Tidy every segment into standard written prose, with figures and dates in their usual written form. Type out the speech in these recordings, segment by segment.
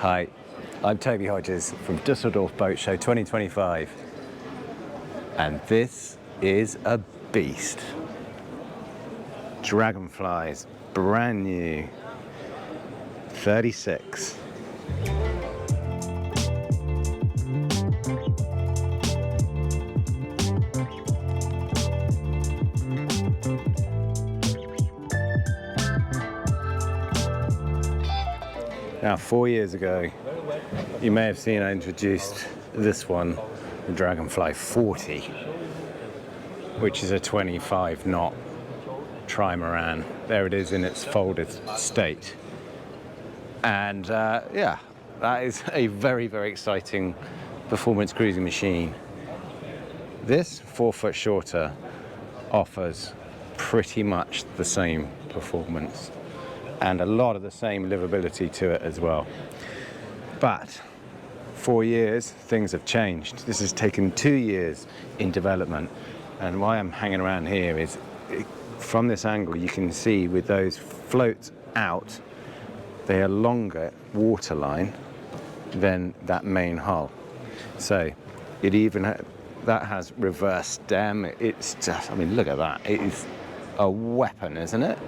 Hi, I'm Toby Hodges from Düsseldorf Boat Show 2025, and this is a beast. Dragonflies, brand new, 36. Now, 4 years ago, you may have seen I introduced this one, the Dragonfly 40, which is a 25 knot trimaran. There it is in its folded state. And yeah, that is a very, very exciting performance cruising machine. This 4 foot shorter offers pretty much the same performance and a lot of the same livability to it as well. But 4 years, things have changed. This has taken 2 years in development. And why I'm hanging around here is from this angle, you can see with those floats out, they are longer waterline than that main hull. So it even that has reverse stem. It's just, I mean, look at that. It is a weapon, isn't it?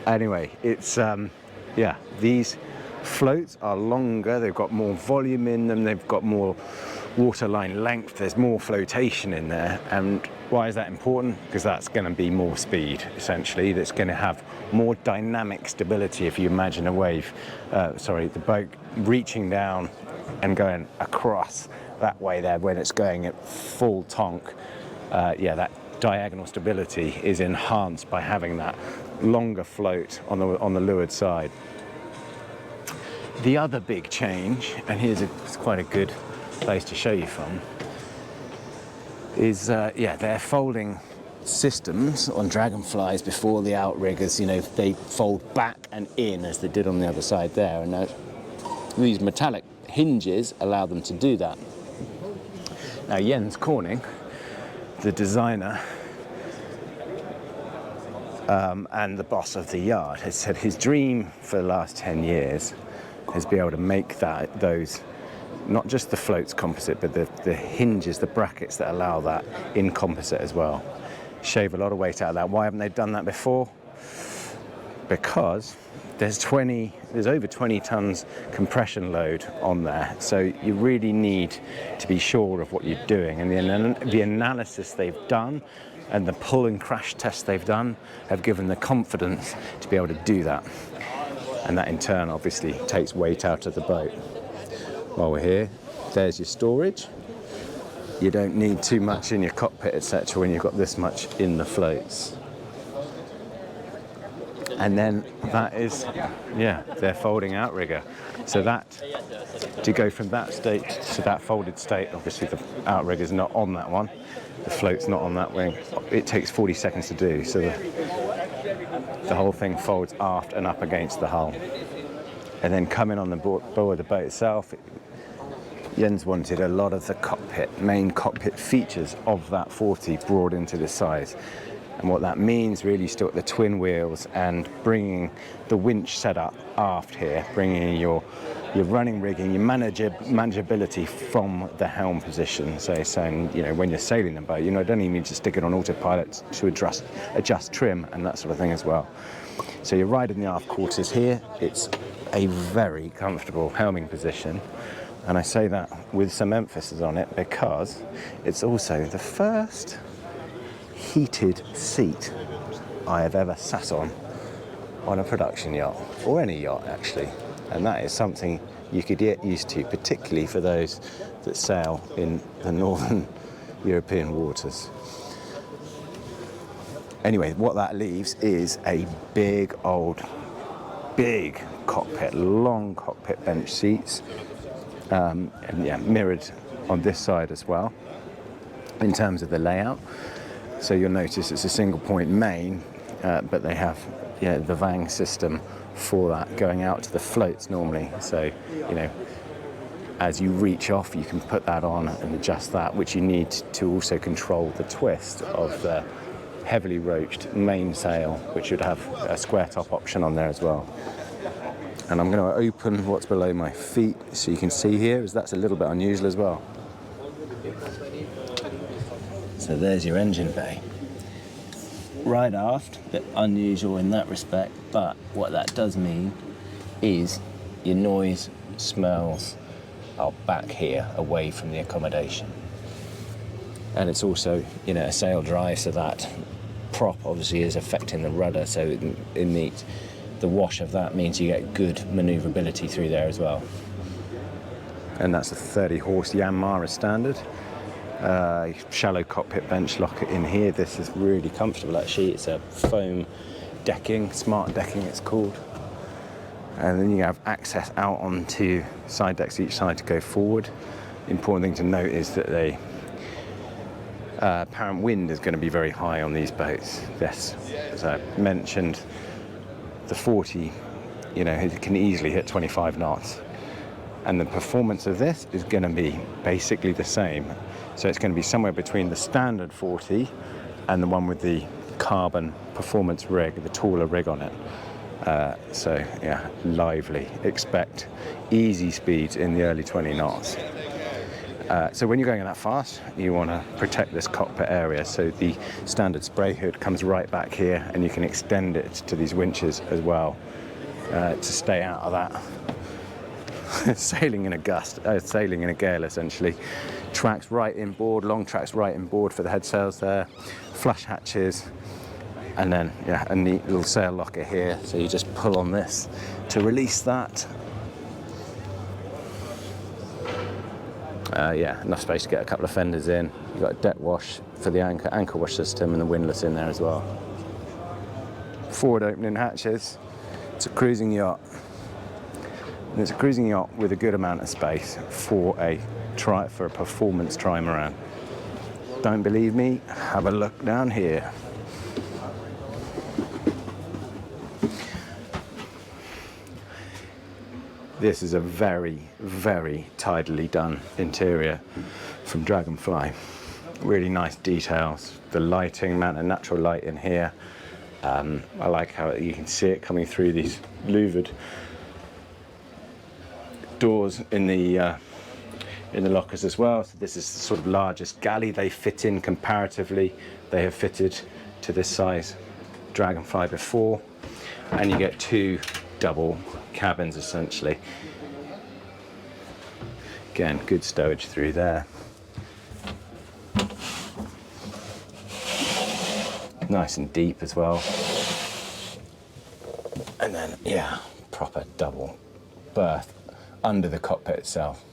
Anyway, it's yeah, these floats are longer, they've got more volume in them, they've got more waterline length, there's more flotation in there. And why is that important? Because that's going to be more speed, essentially. That's going to have more dynamic stability. If you imagine a wave, the boat reaching down and going across that way there when it's going at full tonk, yeah, that diagonal stability is enhanced by having that longer float on the leeward side. The other big change, and it's quite a good place to show you from, is yeah, they're folding systems on Dragonflies before the outriggers. You know, they fold back and in as they did on the other side there, and these metallic hinges allow them to do that. Now, Jens Corning, the designer and the boss of the yacht, has said his dream for the last 10 years is be able to make those, not just the floats composite, but the hinges, the brackets that allow that in composite as well. Shave a lot of weight out of that. Why haven't they done that before? Because there's over 20 tons compression load on there, so you really need to be sure of what you're doing. And the analysis they've done and the pull and crash tests they've done have given the confidence to be able to do that. And that in turn obviously takes weight out of the boat. While we're here, there's your storage. You don't need too much in your cockpit, etc., when you've got this much in the floats. And then that is, yeah, their folding outrigger. So that, to go from that state to that folded state, obviously the outrigger's not on that one, the float's not on that wing. It takes 40 seconds to do, so the whole thing folds aft and up against the hull. And then coming on the board of the boat itself, Jens wanted a lot of the main cockpit features of that 40 brought into this size. And what that means, really, still at the twin wheels and bringing the winch setup aft here, bringing your running rigging, your manageability from the helm position. So saying, you know, when you're sailing the boat, you know, don't even need to stick it on autopilot to adjust trim and that sort of thing as well. So you're right in the aft quarters here. It's a very comfortable helming position. And I say that with some emphasis on it because it's also the first heated seat I have ever sat on a production yacht, or any yacht actually. And that is something you could get used to, particularly for those that sail in the northern European waters. Anyway, what that leaves is a big cockpit, long cockpit bench seats, and yeah, mirrored on this side as well in terms of the layout. So you'll notice it's a single point main, but they have, yeah, the Vang system for that going out to the floats normally. So, you know, as you reach off, you can put that on and adjust that, which you need to also control the twist of the heavily roached mainsail, which would have a square top option on there as well. And I'm going to open what's below my feet so you can see here, as that's a little bit unusual as well. So there's your engine bay. Right aft, a bit unusual in that respect, but what that does mean is your noise, smells are back here away from the accommodation. And it's also, you know, a sail drive, so that prop obviously is affecting the rudder, so in the wash of that means you get good manoeuvrability through there as well. And that's a 30 horse Yanmar as standard. Shallow cockpit bench locker in here. This is really comfortable actually. It's a foam decking, smart decking it's called. And then you have access out onto side decks each side to go forward. The important thing to note is that the apparent wind is going to be very high on these boats. Yes, as I mentioned, the 40, you know, it can easily hit 25 knots. And the performance of this is going to be basically the same. So it's going to be somewhere between the standard 40 and the one with the carbon performance rig, the taller rig on it. So yeah, lively. Expect easy speeds in the early 20 knots. So when you're going that fast, you want to protect this cockpit area. So the standard spray hood comes right back here, and you can extend it to these winches as well to stay out of that sailing in a gust, sailing in a gale essentially. Tracks right inboard, long tracks right inboard for the head sails there, flush hatches, and then yeah, a neat little sail locker here. So you just pull on this to release that. Yeah, enough space to get a couple of fenders in. You've got a deck wash for the anchor wash system, and the windlass in there as well. Forward opening hatches. It's a cruising yacht. And it's a cruising yacht with a good amount of space for a performance trimaran. Don't believe me? Have a look down here. This is a very, very tidily done interior from Dragonfly. Really nice details. The lighting, amount of natural light in here. I like how you can see it coming through these louvered doors in the lockers as well. So this is the sort of largest galley they fit in comparatively. They have fitted to this size Dragonfly before, and you get two double cabins essentially. Again, good stowage through there. Nice and deep as well. And then, yeah, proper double berth under the cockpit itself.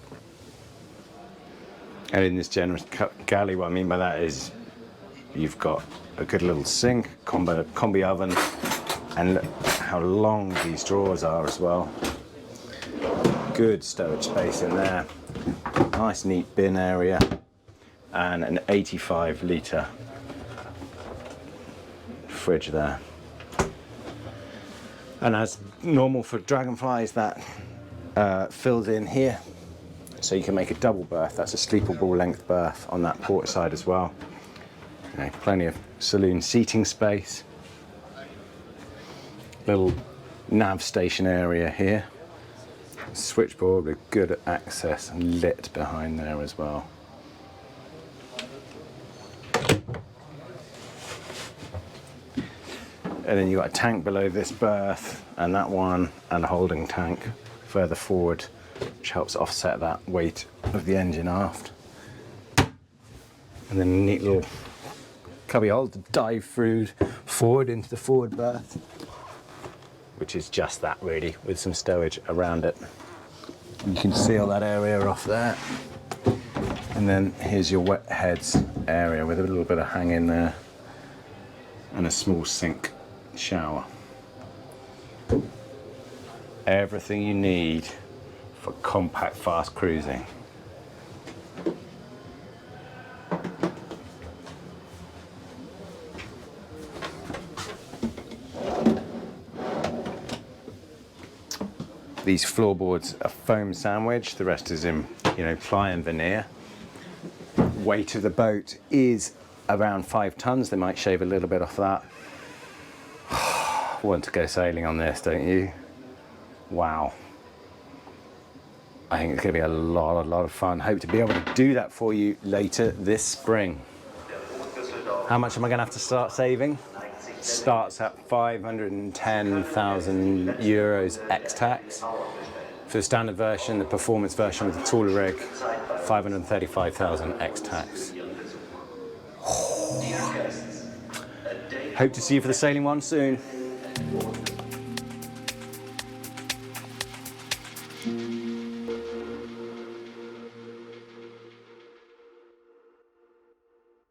And in this generous galley, what I mean by that is you've got a good little sink, combi oven, and look how long these drawers are as well. Good stowage space in there. Nice neat bin area, and an 85 litre fridge there. And as normal for Dragonflies, that fills in here, so you can make a double berth. That's a sleepable length berth on that port side as well. Okay, plenty of saloon seating space. Little nav station area here. Switchboard with good access and lit behind there as well. And then you've got a tank below this berth, and that one, and a holding tank further forward, which helps offset that weight of the engine aft. And then a neat little cubby hole to dive through forward into the forward berth, which is just that really, with some stowage around it. You can seal that area off there. And then here's your wet heads area with a little bit of hang in there, and a small sink shower. Everything you need for compact fast cruising. These floorboards are foam sandwich, the rest is in, ply and veneer. Weight of the boat is around 5 tons. They might shave a little bit off that. Want to go sailing on this, don't you? Wow. I think it's going to be a lot of fun. Hope to be able to do that for you later this spring. How much am I going to have to start saving? Starts at 510,000 euros ex-tax. For the standard version, the performance version with the taller rig, 535,000 ex-tax. Hope to see you for the sailing one soon.